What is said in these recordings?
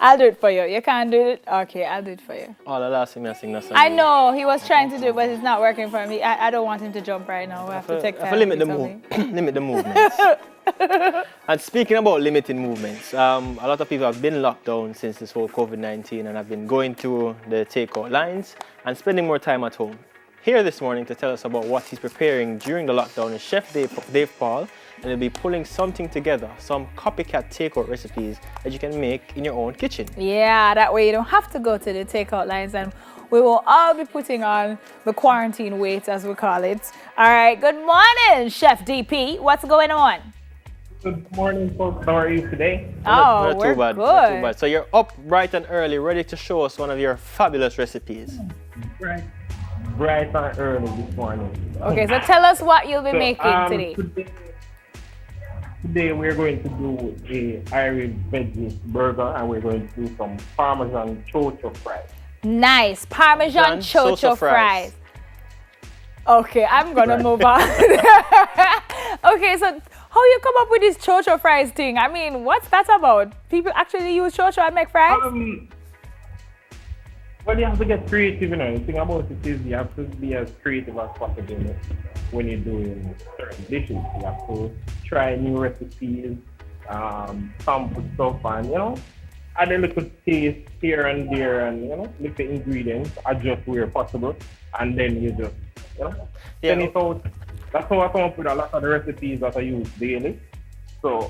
I'll do it for you. You can't do it? Okay, I'll do it for you. Oh, the last thing I sing that song. I know he was trying to do it, but it's not working for me. I don't want him to jump right now. We have to take time. Limit the limit the movements. And speaking about limiting movements, a lot of people have been locked down since this whole COVID-19 and have been going to the takeout lines and spending more time at home. Here this morning to tell us about what he's preparing during the lockdown is Chef Dave Paul, and he'll be pulling something together, some copycat takeout recipes that you can make in your own kitchen. Yeah, that way you don't have to go to the takeout lines, and we will all be putting on the quarantine weight, as we call it. All right, good morning, Chef DP. What's going on? Good morning, folks. How are you today? Oh, we're Not good. too bad. So you're up bright and early, ready to show us one of your fabulous recipes. Bright and early this morning. Okay, so tell us what you'll be making today. Today we're going to do a Irish veggie burger, and we're going to do some Parmesan chocho fries. Nice. Parmesan chocho fries. Okay, I'm going to move on. Okay, so how you come up with this chocho fries thing? I mean, what's that about? People actually use chocho and make fries? Well, you have to get creative, you know. The thing about it is you have to be as creative as possible when you're doing certain dishes. You have to try new recipes, sample stuff, and, you know, add a little taste here and there, and, you know, look the ingredients, adjust where possible, and then you just, you know, send it out. That's how I come up with a lot of the recipes that I use daily. So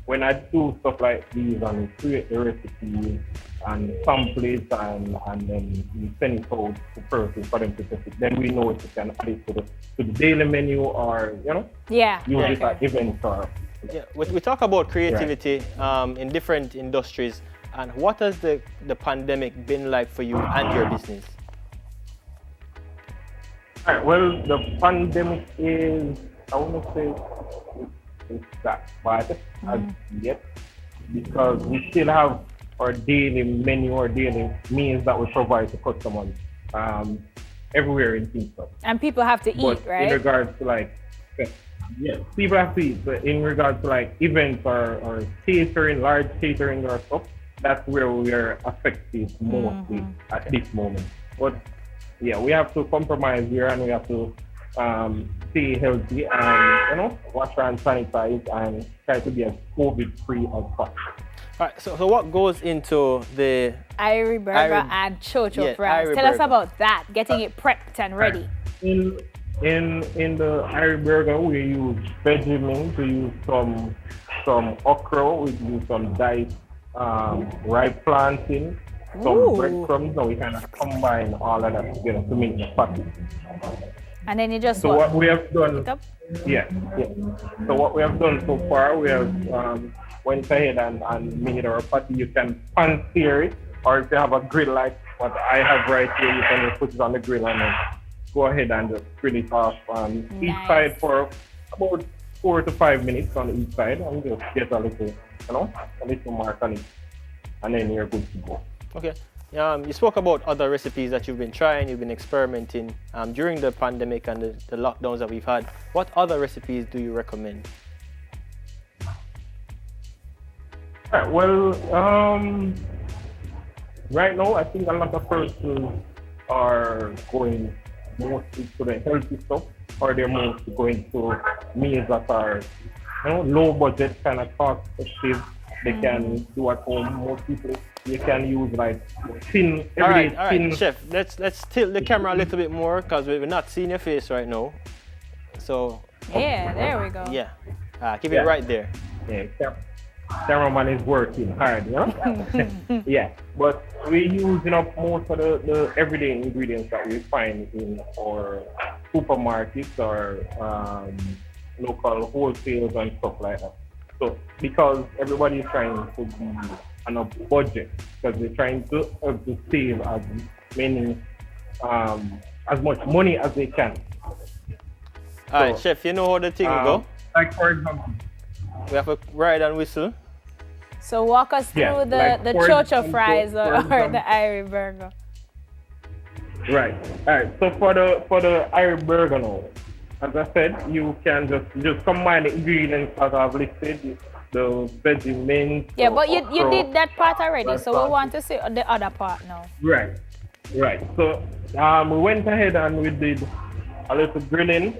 when I do stuff like these and create the recipes and sample it and then we send it out to persons for them to test it, then we know if we can add it to the daily menu or, you know, use it at events or. Yeah, we talk about creativity in different industries, and what has the pandemic been like for you and your business? All right, well, the pandemic is, I want to say, it's that bad as yet, because we still have our daily menu or daily meals that we provide to customers everywhere in Kingston. And people have to eat, right? In regards to like, yes, people have to eat. But in regards to like events or catering, large catering or stuff, that's where we are affected mostly at this moment. But yeah, we have to compromise here, and we have to stay healthy and, you know, wash and sanitize and try to be as COVID-free as possible. All right, so what goes into the Irish burger and chocho fries? Tell us about that, getting it prepped and ready. In the Irish burger, we use vegetables, we use some okra, we use some diced ripe plantain, some breadcrumbs, and we kind of combine all of that together to make the patty. And then you just what we have done, So what we have done so far, we have went ahead and made our patty. You can pan sear it, or if you have a grill like what I have right here, you can just put it on the grill and then go ahead and just grill it off on each side for about 4 to 5 minutes on each side, and just get a little, you know, a little mark on it, and then you're good to go. Okay. You spoke about other recipes that you've been trying, you've been experimenting during the pandemic and the lockdowns that we've had. What other recipes do you recommend? All right, well, right now I think a lot of persons are going mostly to the healthy stuff, or they're mostly going to meals that are, you know, low budget, kind of cost effective. They can do at home. Most people, you can use like thin, everyday all right, Chef. Let's tilt the camera a little bit more because we're not seeing your face right now. So. Yeah, there we go. Yeah. Keep it right there. Yeah, cameraman is working hard, you know? Yeah, but we use, you know, most of the everyday ingredients that we find in our supermarkets or local wholesales and stuff like that. So because everybody is trying to be on a budget, because they're trying to save as much money as they can. All right, Chef, you know how the thing go? Like for example, we have a ride and whistle. So walk us through the chocho fries or the Irish burger. Right. All right. So for the Irish burger now, as I said, you can just combine the ingredients that I've listed. the veggie mince. Yeah, or but you okra, did that part already, that's so we fine. want to see the other part now. Right, right. So we went ahead and we did a little grilling.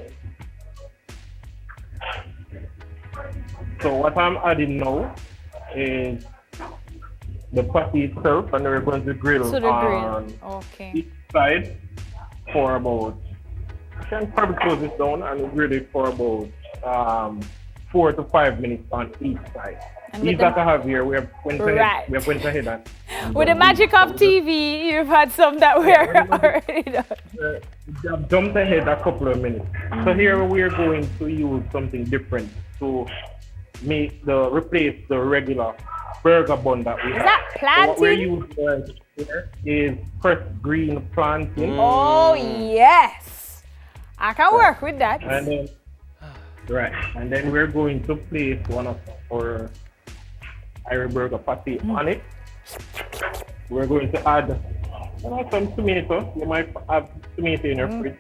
So what I'm adding now is the patty itself, and we're going to grill To the on grill. Okay. each side for about. You can probably close it down and grill it for about 4 to 5 minutes on each side. And These with that the- I have here, we have went ahead. Right. We have went ahead and With the magic of TV, you've had some that were already done. I've jumped ahead a couple of minutes. So here we're going to use something different to replace the regular burger bun that we have. that So what we're plantain? using here is fresh green plantain. Oh, yes. I can work with that. And then, right, and then we're going to place one of our Irish burger patty on it. We're going to add some tomato. You might have tomato in your fridge.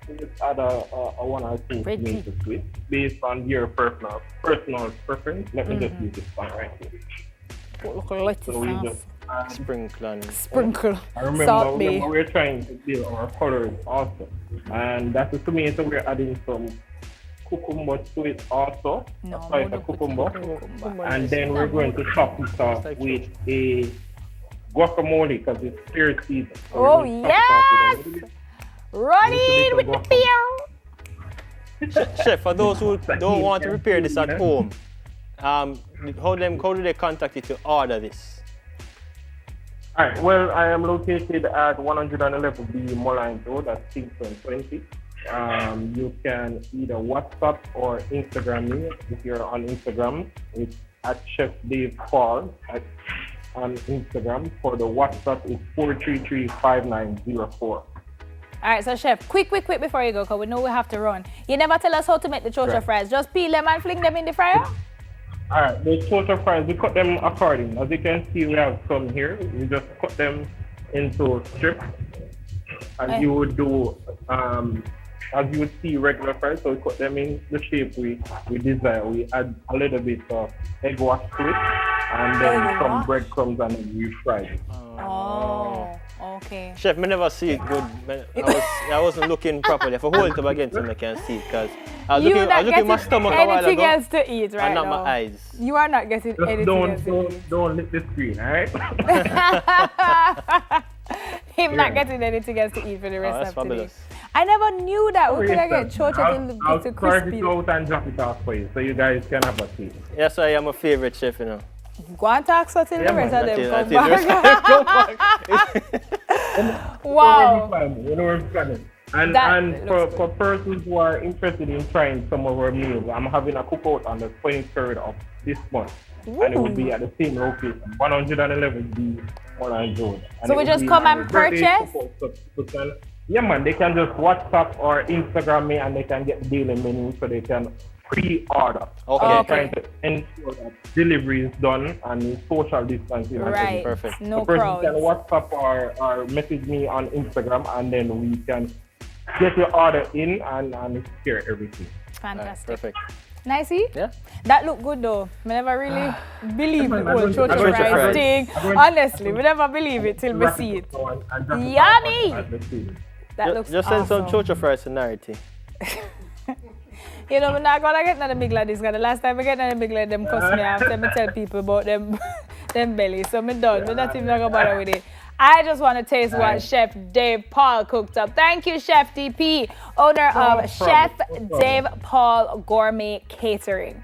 You just add a 1 or 2 Pretty. tomatoes to it based on your personal preference. Let me just use this one right here. Look at lettuce So we sauce. just add. Sprinkle. Sprinkle. I remember, Salt bay. remember we're trying to build our colors also. And that's the tomato. We're adding some cucumber to it also. No, A slice no, of cucumber. cucumber. And then we're going to top it off with a guacamole because it's pear season. So we're Oh, going to top it off with a little bit- Run in with the beer. Chef, for those who don't want to prepare this at home, how do they contact you to order this? All right. Well, I am located at 111B Moline Road at 620. You can either WhatsApp or Instagram me. If you're on Instagram, it's at Chef Dave Paul on Instagram. For the WhatsApp, it's 433-5904. All right, so chef, quick before you go, because we know we have to run. You never tell us how to make the chocha Right. fries. Just peel them and fling them in the fryer? All right, the chocha fries, we cut them according. As you can see, we have some here. We just cut them into strips, as you would do, as you would see regular fries. So we cut them in the shape we desire. We add a little bit of egg wash to it, and then Egg some wash? breadcrumbs, and then we fry it. Oh, okay. Chef, I never see it good. I wasn't looking properly. If I hold it up against him, I can see it because I was looking at my stomach a while anything ago else to eat right and not now. my eyes. You are not getting Just anything else to eat. don't lick the screen, all right? Him not getting anything else to eat for the rest that's of today. fabulous. I never knew that we could get chocha I'll to start crispy. it out and drop it off for you, so you guys can have a taste. Yes, I am a favorite chef, you know. Go and talk so till Yeah, the rest man, of them Until come the rest of back. them come back. Wow. You know where we're planning. And, That and looks for persons who are interested in trying some of our meals, I'm having a cookout on the 23rd of this month. And it will be at the same location, 111B Moreland Road. And So it we will just be come my and birthday purchase? cookout. So people can, yeah, man, they can just WhatsApp or Instagram me and they can get the daily menu so they can pre-order. Okay. We're Okay. trying to ensure that delivery is done and social distancing. and Right. everything. Perfect. No The person crowds. can WhatsApp or message me on Instagram, and then we can get your order in and share everything. Fantastic. Perfect. Nicey? Yeah. That look good though. I never really believe the I'm whole going to- chocha I'm going to fries try it. thing. I'm going- Honestly, we never believe it till we see it. Yummy! That looks Just send some awesome. chocha fries to Narity. You know, I'm not gonna get none of big lad this guy. The last time I get none of big lad, them cuss me after me tell people about them them belly. So me done. Me not even gonna bother with it. I just want to taste what Chef Dave Paul cooked up. Thank you, Chef DP, owner of No Chef problem. Dave Paul Gourmet Catering.